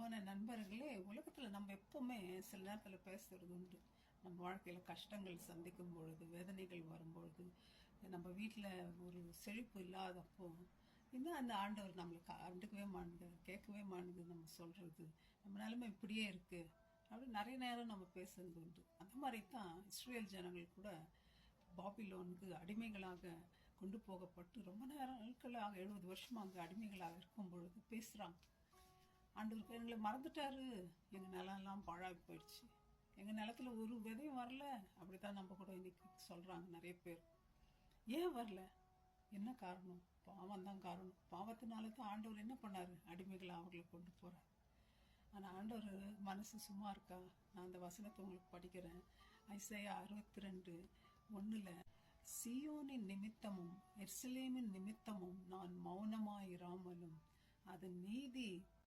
பிரியமான நண்பர்களே, உலகத்துல நம்ம எப்பவுமே சில நேரத்துல பேசுறது உண்டு. நம்ம வாழ்க்கையில கஷ்டங்கள் சந்திக்கும் பொழுது, வேதனைகள் வரும்பொழுது, நம்ம வீட்டுல ஒரு செழிப்பு இல்லாதப்போ, இன்னும் அந்த ஆண்டவர் நம்மளுக்கு கண்டுக்கவே மாட்டுது, கேட்கவே மாட்டுது நம்ம சொல்றது. நம்ம நிலைமை இப்படியே இருக்கு அப்படின்னு நிறைய நேரம் நம்ம பேசுறது உண்டு. அந்த மாதிரி தான் இஸ்ரேல் ஜனங்கள் கூட பாபிலோனுக்கு அடிமைகளாக கொண்டு போகப்பட்டு ரொம்ப நாட்களாக 70 வருஷமா அங்கே அடிமைகளாக இருக்கும் பொழுது பேசுறாங்க. ஆண்டவருக்கு எங்களை மறந்துட்டாரு, எங்க நிலம் எல்லாம் பாழாகி போயிடுச்சு, எங்க நிலத்துல ஒரு விதையும் வரல. அப்படித்தான் நம்ம கூட இன்னைக்கு சொல்றாங்க நிறைய பேர். ஏன் வரல? என்ன காரணம்? பாவம் தான் காரணம். பாவத்தினால தான் ஆண்டவர் என்ன பண்ணாரு? அடிமைகளை அவர்களை கொண்டு போறார். ஆனா ஆண்டவர் மனசு சும்மா இருக்கா? நான் அந்த வசனத்தை உங்களுக்கு படிக்கிறேன். ஐசையா 62:1. சீயோனின் நிமித்தமும் எருசலேமின் நிமித்தமும் நான் மௌனமாயிராமலும் அதன் நீதி